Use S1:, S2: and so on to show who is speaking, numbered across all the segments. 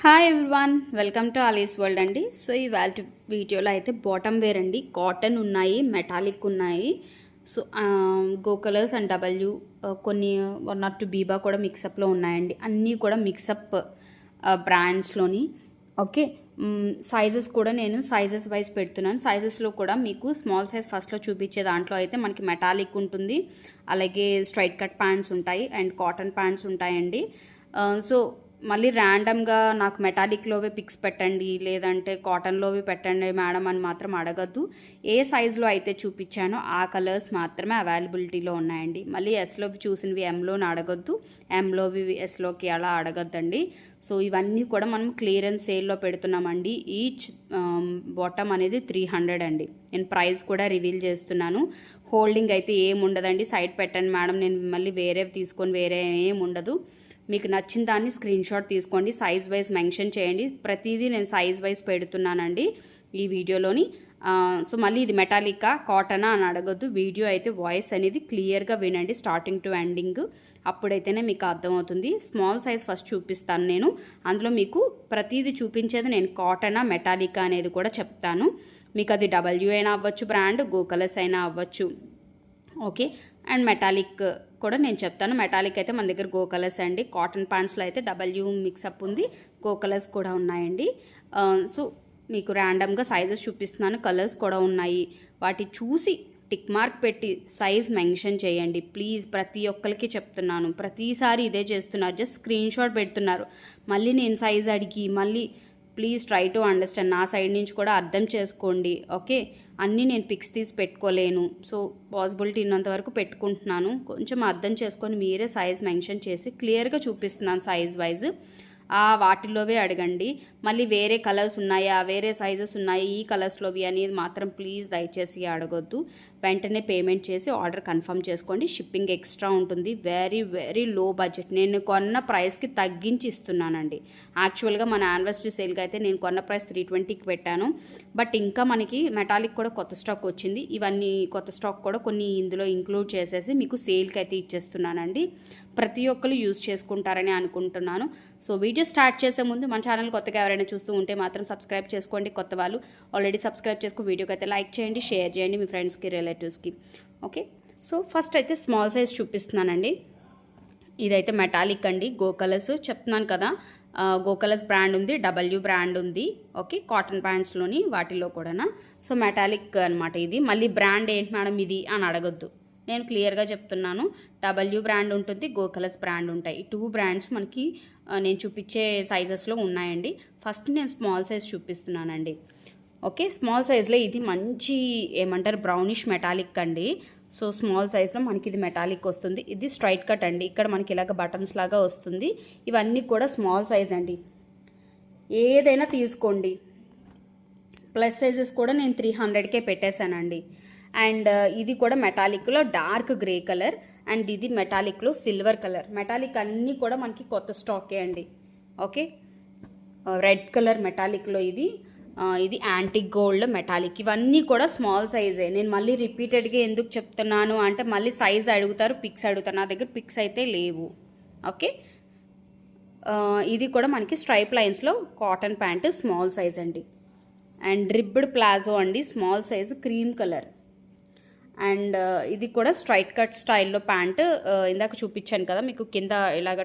S1: Hi everyone, welcome to Alice world అండి. So ఇవాళ వీడియోలో అయితే బాటమ్ వేర్ అండి, కాటన్ ఉన్నాయి, మెటాలిక్ ఉన్నాయి. So Go Colors and W కొన్ని 1 or 2 బీబా కూడా మిక్సప్లో ఉన్నాయండి. అన్నీ కూడా మిక్సప్ బ్రాండ్స్లోని. ఓకే, సైజెస్ కూడా నేను సైజెస్ వైజ్ పెడుతున్నాను. సైజెస్లో కూడా మీకు స్మాల్ సైజ్ ఫస్ట్లో చూపించే దాంట్లో అయితే మనకి మెటాలిక్ ఉంటుంది, అలాగే స్ట్రైట్ కట్ ప్యాంట్స్ ఉంటాయి అండ్ కాటన్ ప్యాంట్స్ ఉంటాయండి. సో మళ్ళీ ర్యాండమ్గా నాకు మెటాలిక్లోవే పిక్స్ పెట్టండి, లేదంటే కాటన్లోవి పెట్టండి మేడం అని మాత్రం అడగద్దు. ఏ సైజులో అయితే చూపించానో ఆ కలర్స్ మాత్రమే అవైలబిలిటీలో ఉన్నాయండి. మళ్ళీ ఎస్లోవి చూసినవి ఎంలోని అడగద్దు, ఎంలోవి ఎస్లోకి అలా అడగద్దండి. సో ఇవన్నీ కూడా మనం క్లియరెన్స్ సేల్లో పెడుతున్నామండి. ఈచ్ బాటమ్ అనేది 300 అండి. నేను ప్రైస్ కూడా రివీల్ చేస్తున్నాను. హోల్డింగ్ అయితే ఏం ఉండదండి. సైడ్ పెట్టండి మేడం, నేను మళ్ళీ వేరే తీసుకొని వేరే ఏం ఉండదు. మీకు నచ్చిన దాన్ని స్క్రీన్ షాట్ తీసుకోండి, సైజ్ వైజ్ మెన్షన్ చేయండి. ప్రతిదీ నేను సైజ్ వైజ్ పెడుతున్నానండి ఈ వీడియోలోని. సో మళ్ళీ ఇది మెటాలికా కాటనా అని అడగొద్దు. వీడియో అయితే వాయిస్ అనేది క్లియర్గా వినండి స్టార్టింగ్ టు ఎండింగ్, అప్పుడైతేనే మీకు అర్థమవుతుంది. స్మాల్ సైజ్ ఫస్ట్ చూపిస్తాను నేను, అందులో మీకు ప్రతిదీ చూపించేది నేను కాటనా మెటాలికా అనేది కూడా చెప్తాను. మీకు అది డబ్ల్యూ అయినా అవ్వచ్చు, బ్రాండ్ గో కలర్స్ అయినా అవ్వచ్చు. ఓకే, అండ్ మెటాలిక్ కూడా నేను చెప్తాను. మెటాలిక్ అయితే మన దగ్గర గో కలర్స్ అండి. కాటన్ ప్యాంట్స్లో అయితే డబ్ల్యూ మిక్సప్ ఉంది, గో కలర్స్ కూడా ఉన్నాయండి. సో మీకు ర్యాండమ్గా సైజెస్ చూపిస్తున్నాను, కలర్స్ కూడా ఉన్నాయి. వాటి చూసి టిక్ మార్క్ పెట్టి సైజ్ మెన్షన్ చేయండి ప్లీజ్. ప్రతి ఒక్కరికి చెప్తున్నాను, ప్రతిసారి ఇదే చేస్తున్నారు, జస్ట్ స్క్రీన్ షాట్ పెడుతున్నారు. మళ్ళీ నేను సైజ్ అడిగి మళ్ళీ ప్లీజ్ ట్రై టు అండర్స్టాండ్, నా సైడ్ నుంచి కూడా అర్థం చేసుకోండి. ఓకే, అన్నీ నేను పిక్స్ తీసి పెట్టుకోలేను, సో పాసిబిలిటీ ఉన్నంత వరకు పెట్టుకుంటున్నాను. కొంచెం అర్థం చేసుకొని మీరే సైజ్ మెన్షన్ చేసి క్లియర్గా చూపిస్తున్నాను సైజ్ వైజ్. వాటిలోవే అడగండి. మళ్ళీ వేరే కలర్స్ ఉన్నాయా, వేరే సైజెస్ ఉన్నాయి ఈ కలర్స్లోవి అనేది మాత్రం ప్లీజ్ దయచేసి అడగొద్దు. వెంటనే పేమెంట్ చేసి ఆర్డర్ కన్ఫర్మ్ చేసుకోండి. షిప్పింగ్ ఎక్స్ట్రా ఉంటుంది, వెరీ వెరీ లో బడ్జెట్. నేను కొన్న ప్రైస్కి తగ్గించి ఇస్తున్నానండి. యాక్చువల్గా మన యానివర్సరీ సేల్కి అయితే నేను కొన్న ప్రైస్ 320కి పెట్టాను, బట్ ఇంకా మనకి మెటాలిక్ కూడా కొత్త స్టాక్ వచ్చింది. ఇవన్నీ కొత్త స్టాక్ కూడా కొన్ని ఇందులో ఇంక్లూడ్ చేసేసి మీకు సేల్కి అయితే ఇచ్చేస్తున్నానండి. ప్రతి ఒక్కరు యూజ్ చేసుకుంటారని అనుకుంటున్నాను. సో వీడియో స్టార్ట్ చేసే ముందు మన ఛానల్ కొత్తగా ఎవరైనా చూస్తూ ఉంటే మాత్రం సబ్స్క్రైబ్ చేసుకోండి. కొత్త వాళ్ళు ఆల్రెడీ సబ్స్క్రైబ్ చేసుకుని వీడియోకి అయితే లైక్ చేయండి, షేర్ చేయండి మీ ఫ్రెండ్స్కి, రిలేటివ్స్కి. ఓకే, సో ఫస్ట్ అయితే స్మాల్ సైజ్ చూపిస్తున్నానండి. ఇదైతే మెటాలిక్ అండి, గో కలర్స్ చెప్తున్నాను కదా. గో కలర్స్ బ్రాండ్ ఉంది, డబ్ల్యూ బ్రాండ్ ఉంది. ఓకే, కాటన్ ప్యాంట్స్లోని వాటిలో కూడా. సో మెటాలిక్ అనమాట ఇది. మళ్ళీ బ్రాండ్ ఏంటి మేడం ఇది అని అడగొద్దు, నేను క్లియర్గా చెప్తున్నాను. డబ్ల్యూ బ్రాండ్ ఉంటుంది, గో కలర్స్ బ్రాండ్ ఉంటాయి. 2 బ్రాండ్స్ మనకి నేను చూపించే సైజెస్లో ఉన్నాయండి. ఫస్ట్ నేను స్మాల్ సైజ్ చూపిస్తున్నానండి. ఓకే, స్మాల్ సైజ్లో ఇది మంచి ఏమంటారు బ్రౌనిష్ మెటాలిక్ అండి. సో స్మాల్ సైజ్లో మనకి ఇది మెటాలిక్ వస్తుంది. ఇది స్ట్రైట్ కట్ అండి, ఇక్కడ మనకి ఇలాగ బటన్స్ లాగా వస్తుంది. ఇవన్నీ కూడా స్మాల్ సైజ్ అండి, ఏదైనా తీసుకోండి. ప్లస్ సైజెస్ కూడా నేను 300కే పెట్టేశానండి. అండ్ ఇది కూడా మెటాలిక్లో డార్క్ గ్రే కలర్, అండ్ ఇది మెటాలిక్లో సిల్వర్ కలర్. మెటాలిక్ అన్నీ కూడా మనకి కొత్త స్టాకే అండి. ఓకే, రెడ్ కలర్ మెటాలిక్లో ఇది యాంటిక్ గోల్డ్ మెటాలిక్. ఇవన్నీ కూడా స్మాల్ సైజే. నేను మళ్ళీ రిపీటెడ్గా ఎందుకు చెప్తున్నాను అంటే మళ్ళీ సైజ్ అడుగుతారు, పిక్స్ అడుగుతారు. నా దగ్గర పిక్స్ అయితే లేవు. ఓకే, ఇది కూడా మనకి స్ట్రైప్ లైన్స్లో కాటన్ ప్యాంటు స్మాల్ సైజ్ అండి. అండ్ రిబ్బడ్ ప్లాజో అండి, small size cream colour. And ఇది కూడా స్ట్రైట్ కట్ స్టైల్లో ప్యాంటు. ఇందాక చూపించాను కదా మీకు, కింద ఇలాగ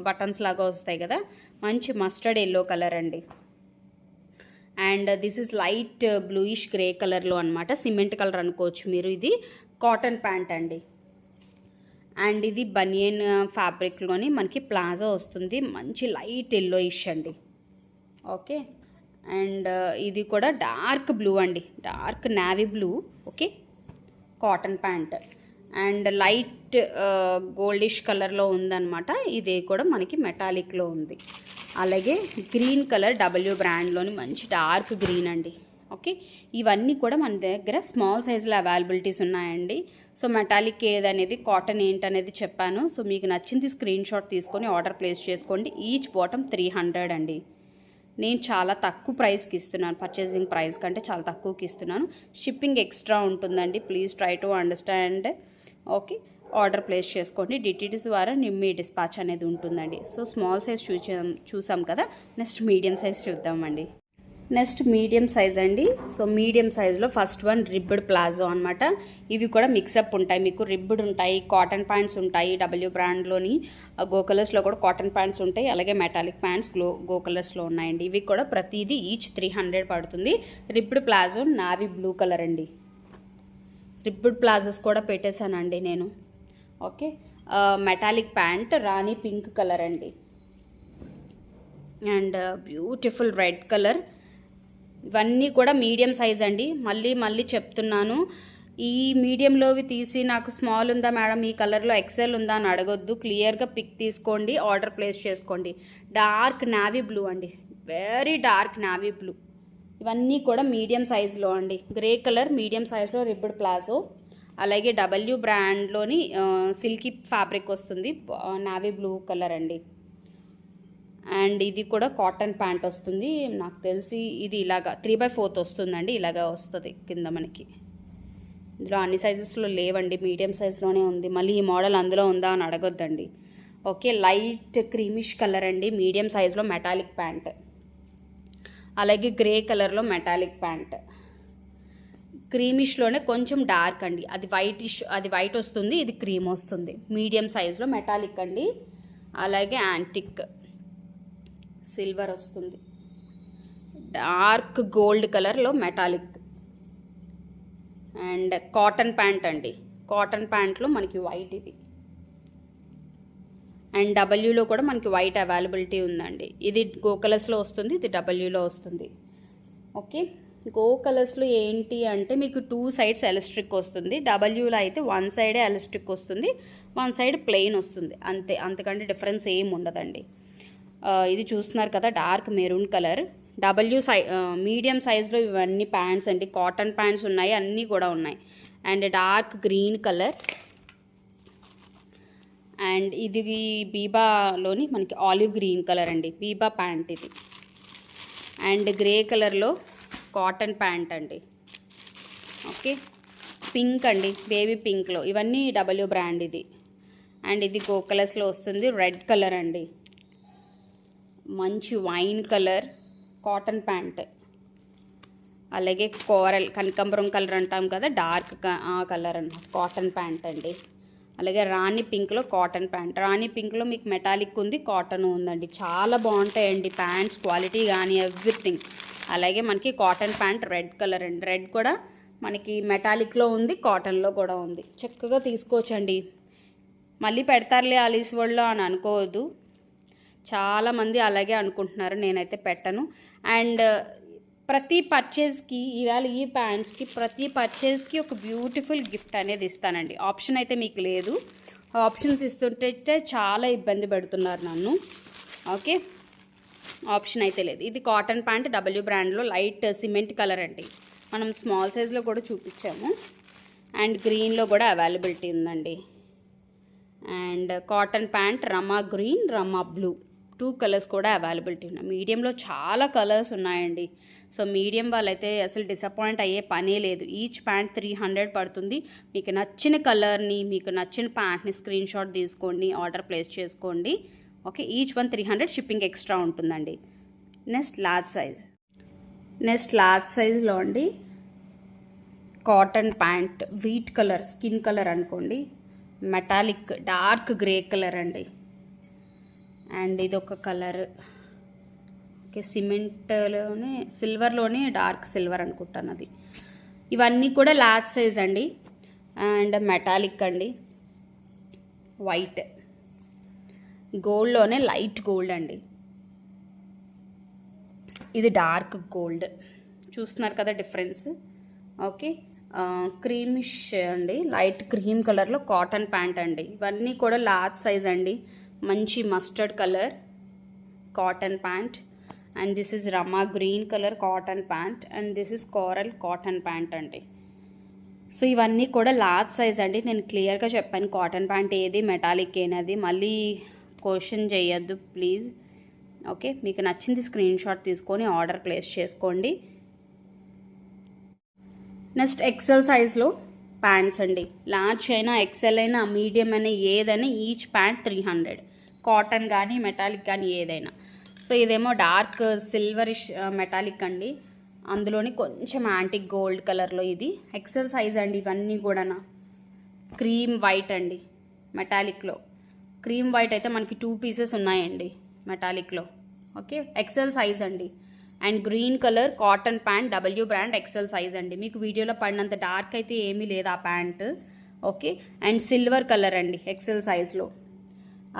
S1: బటన్స్ లాగా వస్తాయి కదా, మంచి మస్టర్డ్ ఎల్లో కలర్ అండి. And this is light bluish grey కలర్లో అనమాట, సిమెంట్ కలర్ అనుకోవచ్చు మీరు. ఇది కాటన్ ప్యాంట్ అండి. అండ్ ఇది బనియన్ ఫ్యాబ్రిక్లోని మనకి ప్లాజో వస్తుంది, మంచి లైట్ ఎల్లోయిష్ అండి. ఓకే, అండ్ ఇది కూడా డార్క్ బ్లూ అండి, dark navy blue. Okay, cotton pant and light goldish కలర్లో ఉందన్నమాట. ఇది కూడా మనకి మెటాలిక్లో ఉంది. అలాగే గ్రీన్ కలర్ డబ్ల్యూ బ్రాండ్లోని మంచి డార్క్ గ్రీన్ అండి. ఓకే, ఇవన్నీ కూడా మన దగ్గర స్మాల్ సైజులో అవైలబిలిటీస్ ఉన్నాయండి. సో మెటాలిక్ ఏదనేది, కాటన్ ఏంటనేది చెప్పాను. సో మీకు నచ్చింది స్క్రీన్ షాట్ తీసుకొని ఆర్డర్ ప్లేస్ చేసుకోండి. ఈచ్ బాటమ్ 300 అండి. నేను చాలా తక్కువ ప్రైస్కి ఇస్తున్నాను, పర్చేసింగ్ ప్రైస్ కంటే చాలా తక్కువకి ఇస్తున్నాను. షిప్పింగ్ ఎక్స్ట్రా ఉంటుందండి, please try to understand. Okay, order place చేసుకోండి. డిటిడి ద్వారా మీ డిస్పాచ్ అనేది ఉంటుందండి. సో స్మాల్ సైజ్ చూసాం కదా, నెక్స్ట్ మీడియం సైజ్ చూద్దామండి. నెక్స్ట్ మీడియం సైజ్ అండి. సో మీడియం సైజ్లో ఫస్ట్ వన్ రిబ్బడ్ ప్లాజో అనమాట. ఇవి కూడా మిక్సప్ ఉంటాయి, మీకు రిబ్బడ్ ఉంటాయి, కాటన్ ప్యాంట్స్ ఉంటాయి. డబ్ల్యూ బ్రాండ్లోని గో కలర్స్లో కూడా కాటన్ ప్యాంట్స్ ఉంటాయి, అలాగే మెటాలిక్ ప్యాంట్స్ గో కలర్స్లో ఉన్నాయండి. ఇవి కూడా ప్రతిదీ ఈచ్ 300 పడుతుంది. రిబ్బడ్ ప్లాజో నావీ బ్లూ కలర్ అండి. రిబ్బడ్ ప్లాజోస్ కూడా పెట్టేశానండి నేను. ఓకే, మెటాలిక్ ప్యాంట్ రాణి పింక్ కలర్ అండి, అండ్ బ్యూటిఫుల్ రెడ్ కలర్. ఇవన్నీ కూడా మీడియం సైజ్ అండి. మళ్ళీ చెప్తున్నాను, ఈ మీడియంలోవి తీసి నాకు స్మాల్ ఉందా మేడం, ఈ కలర్లో ఎక్సెల్ ఉందా అని అడగొద్దు. క్లియర్గా పిక్ తీసుకోండి, ఆర్డర్ ప్లేస్ చేసుకోండి. డార్క్ నావీ బ్లూ అండి, వెరీ డార్క్ నావీ బ్లూ. ఇవన్నీ కూడా మీడియం సైజులో అండి. గ్రే కలర్ మీడియం సైజులో రిబ్బడ్ ప్లాజో, అలాగే డబ్ల్యూ బ్రాండ్లోని సిల్కీ ఫ్యాబ్రిక్ వస్తుంది, నావీ బ్లూ కలర్ అండి. అండ్ ఇది కూడా కాటన్ ప్యాంట్ వస్తుంది. నాకు తెలిసి ఇది ఇలాగా 3/4 వస్తుందండి, ఇలాగా వస్తుంది కింద మనకి. ఇందులో అన్ని సైజెస్లో లేవండి, మీడియం సైజులోనే ఉంది. మళ్ళీ ఈ మోడల్ అందులో ఉందా అని అడగొద్దండి. ఓకే, లైట్ క్రీమిష్ కలర్ అండి, మీడియం సైజులో మెటాలిక్ ప్యాంట్, అలాగే గ్రే కలర్లో మెటాలిక్ ప్యాంట్. క్రీమిష్లోనే కొంచెం డార్క్ అండి, అది వైట్ వస్తుంది, ఇది క్రీమ్ వస్తుంది. మీడియం సైజులో మెటాలిక్ అండి, అలాగే యాంటిక్ సిల్వర్ వస్తుంది. డార్క్ గోల్డ్ కలర్లో మెటాలిక్. అండ్ కాటన్ ప్యాంట్ అండి, కాటన్ ప్యాంట్లో మనకి వైట్ ఇది. అండ్ డబ్ల్యూలో కూడా మనకి వైట్ అవైలబిలిటీ ఉందండి. ఇది గో కలర్స్లో వస్తుంది, ఇది డబ్ల్యూలో వస్తుంది. ఓకే, గో కలర్స్లో ఏంటి అంటే మీకు 2 sides ఎలస్ట్రిక్ వస్తుంది. డబ్ల్యూలో అయితే 1 side ఎలస్ట్రిక్ వస్తుంది, 1 side ప్లెయిన్ వస్తుంది, అంతకంటే డిఫరెన్స్ ఏం ఉండదండి. ఇది చూస్తున్నారు కదా, డార్క్ మెరూన్ కలర్. మీడియం సైజ్లో ఇవన్నీ ప్యాంట్స్ అండి, కాటన్ ప్యాంట్స్ ఉన్నాయి, అన్నీ కూడా ఉన్నాయి. And dark green colour. And ఇది బీబాలోని మనకి ఆలివ్ గ్రీన్ కలర్ అండి, బీబా ప్యాంట్ ఇది. అండ్ గ్రే కలర్లో కాటన్ ప్యాంట్ అండి. ఓకే, పింక్ అండి, బేబీ పింక్లో, ఇవన్నీ డబ్ల్యూ బ్రాండ్ ఇది. అండ్ ఇది గో కలర్స్లో వస్తుంది, రెడ్ కలర్ అండి, మంచి వైన్ కలర్ కాటన్ ప్యాంట్. అలాగే కోరల్ కనకాంబరం కలర్ అంటాం కదా, డార్క్ కలర్ అన్నమాట, కాటన్ ప్యాంట్ అండి. అలాగే రాణి పింక్లో కాటన్ ప్యాంట్. రాణి పింక్లో మీకు మెటాలిక్ ఉంది, కాటన్ ఉందండి. చాలా బాగుంటాయండి ప్యాంట్స్, క్వాలిటీ కానీ ఎవ్రీథింగ్. అలాగే మనకి కాటన్ ప్యాంట్ రెడ్ కలర్ అండి. రెడ్ కూడా మనకి మెటాలిక్లో ఉంది, కాటన్లో కూడా ఉంది. చక్కగా తీసుకోవచ్చండి. మళ్ళీ పెడతారులే ఆలీస్ వరల్డ్లో అని అనుకోవద్దు, చాలామంది అలాగే అనుకుంటున్నారు, నేనైతే పెట్టను. అండ్ ప్రతి పర్చేస్కి, ఇవాళ ఈ ప్యాంట్స్కి ప్రతి పర్చేస్కి ఒక బ్యూటిఫుల్ గిఫ్ట్ అనేది ఇస్తానండి. ఆప్షన్ అయితే మీకు లేదు, ఆప్షన్స్ ఇస్తుంటే చాలా ఇబ్బంది పెడుతున్నారు నన్ను. ఓకే, ఆప్షన్ అయితే లేదు. ఇది కాటన్ ప్యాంట్ డబ్ల్యూ బ్రాండ్లో లైట్ సిమెంట్ కలర్ అండి, మనం స్మాల్ సైజ్లో కూడా చూపించాము. అండ్ గ్రీన్లో కూడా అవైలబిలిటీ ఉందండి. And cotton pant Rama green, Rama blue, 2 colours కూడా అవైలబిలిటీ ఉన్నాయి. మీడియంలో చాలా కలర్స్ ఉన్నాయండి. సో మీడియం వాళ్ళైతే అసలు డిసప్పాయింట్ అయ్యే పనే లేదు. ఈచ్ ప్యాంట్ 300 పడుతుంది. మీకు నచ్చిన కలర్ని, మీకు నచ్చిన ప్యాంట్ని స్క్రీన్ షాట్ తీసుకోండి, ఆర్డర్ ప్లేస్ చేసుకోండి. Okay, each one 300, shipping extra ఉంటుందండి. నెక్స్ట్ లార్జ్ సైజ్లో అండి cotton pant, wheat colour, skin colour అనుకోండి, మెటాలిక్ డార్క్ గ్రే కలర్ అండి. అండ్ ఇది ఒక కలర్. ఓకే, సిమెంట్లోనే సిల్వర్లోనే డార్క్ సిల్వర్ అనుకుంటాను అది. ఇవన్నీ కూడా లార్జ్ సైజ్ అండి. అండ్ మెటాలిక్ అండి, వైట్, గోల్డ్లోనే లైట్ గోల్డ్ అండి, ఇది డార్క్ గోల్డ్. చూస్తున్నారు కదా డిఫరెన్స్. ఓకే, క్రీమిష్ అండి, లైట్ క్రీమ్ కలర్లో కాటన్ ప్యాంట్ అండి. ఇవన్నీ కూడా లార్జ్ సైజ్ అండి. మంచి mustard colour cotton pant. And this is Rama green colour cotton pant. And this is coral cotton pant అండి. సో ఇవన్నీ కూడా లార్జ్ సైజ్ అండి. నేను క్లియర్గా చెప్పాను కాటన్ ప్యాంట్ ఏది, మెటాలిక్ ఏనది, మళ్ళీ క్వశ్చన్ చేయొద్దు ప్లీజ్. ఓకే, మీకు నచ్చింది స్క్రీన్ షాట్ తీసుకొని ఆర్డర్ ప్లేస్ చేసుకోండి. నెక్స్ట్ ఎక్సెల్ సైజ్లో ప్యాంట్స్ అండి. లార్జ్ అయినా, ఎక్సెల్ అయినా, మీడియం అయినా, ఏదైనా ఈచ్ ప్యాంట్ 300. కాటన్ కానీ మెటాలిక్ కానీ ఏదైనా. సో ఇదేమో డార్క్ సిల్వరిష్ మెటాలిక్ అండి, అందులోని కొంచెం యాంటిక్ గోల్డ్ కలర్లో. ఇది ఎక్సెల్ సైజ్ అండి. ఇవన్నీ కూడా క్రీమ్ వైట్ అండి మెటాలిక్లో. క్రీమ్ వైట్ అయితే మనకి 2 పీసెస్ ఉన్నాయండి మెటాలిక్లో. ఓకే, ఎక్సెల్ సైజ్ అండి. And green colour cotton pant, W brand, XL size అండి. మీకు వీడియోలో పడినంత డార్క్ అయితే ఏమీ లేదు ఆ ప్యాంట్. ఓకే, అండ్ సిల్వర్ కలర్ అండి ఎక్సెల్ సైజ్లో.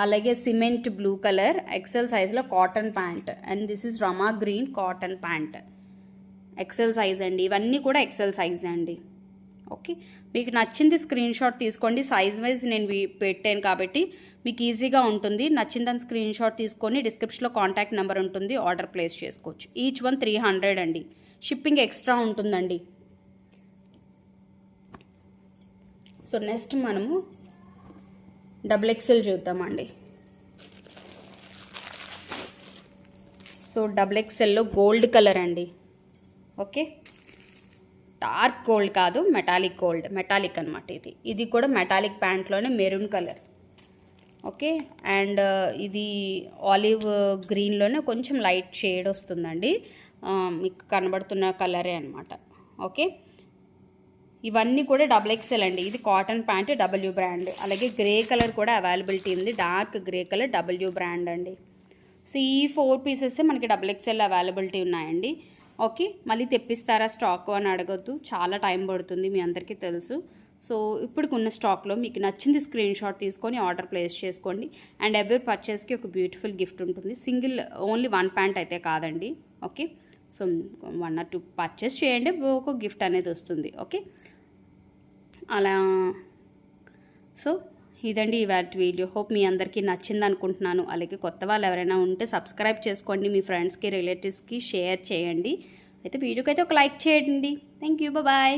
S1: అలాగే సిమెంట్ బ్లూ కలర్ ఎక్సెల్ సైజ్లో cotton pant. And this is Rama green cotton pant, XL size అండి. ఇవన్నీ కూడా ఎక్సెల్ సైజ్ అండి. ఓకే, మీకు నచ్చింది స్క్రీన్ షాట్ తీసుకోండి. సైజ్ వైజ్ నేను పెట్టాను కాబట్టి మీకు ఈజీగా ఉంటుంది. నచ్చిందని స్క్రీన్ షాట్ తీసుకొని డిస్క్రిప్షన్లో కాంటాక్ట్ నెంబర్ ఉంటుంది, ఆర్డర్ ప్లేస్ చేసుకోవచ్చు. ఈచ్ వన్ 300 అండి. షిప్పింగ్ ఎక్స్ట్రా ఉంటుందండి. సో నెక్స్ట్ మనము XXL చూద్దామండి. సో XXLలో గోల్డ్ కలర్ అండి. ఓకే, డార్క్ గోల్డ్ కాదు, మెటాలిక్ గోల్డ్, మెటాలిక్ అనమాట. ఇది కూడా మెటాలిక్ ప్యాంట్లోనే మెరూన్ కలర్. ఓకే, అండ్ ఇది ఆలివ్ గ్రీన్లోనే కొంచెం లైట్ షేడ్ వస్తుందండి, మీకు కనబడుతున్న కలరే అనమాట. ఓకే, ఇవన్నీ కూడా XXL అండి. ఇది కాటన్ ప్యాంట్, డబ్ల్యూ బ్రాండ్. అలాగే గ్రే కలర్ కూడా అవైలబిలిటీ ఉంది, dark grey colour, W brand అండి. సో ఈ 4 పీసెస్ మనకి XXL అవైలబిలిటీ ఉన్నాయండి. ఓకే, మళ్ళీ తెప్పిస్తారా స్టాక్ అని అడగొద్దు, చాలా టైం పడుతుంది, మీ అందరికీ తెలుసు. సో ఇప్పుడుకున్న స్టాక్లో మీకు నచ్చింది స్క్రీన్ షాట్ తీసుకొని ఆర్డర్ ప్లేస్ చేసుకోండి. అండ్ ఎవరి పర్చేస్కి ఒక బ్యూటిఫుల్ గిఫ్ట్ ఉంటుంది. సింగిల్ ఓన్లీ 1 ప్యాంట్ అయితే కాదండి. ఓకే, సో 1 or 2 పర్చేస్ చేయండి, ఒక గిఫ్ట్ అనేది వస్తుంది. ఓకే, అలా. సో ఇదండి ఇవాళ వీడియో. హోప్ మీ అందరికీ నచ్చింది అనుకుంటున్నాను. అలాగే కొత్త వాళ్ళు ఎవరైనా ఉంటే సబ్స్క్రైబ్ చేసుకోండి, మీ ఫ్రెండ్స్కి, రిలేటివ్స్కి షేర్ చేయండి. అయితే వీడియోకి అయితే ఒక లైక్ చేయండి. Thank you, bye.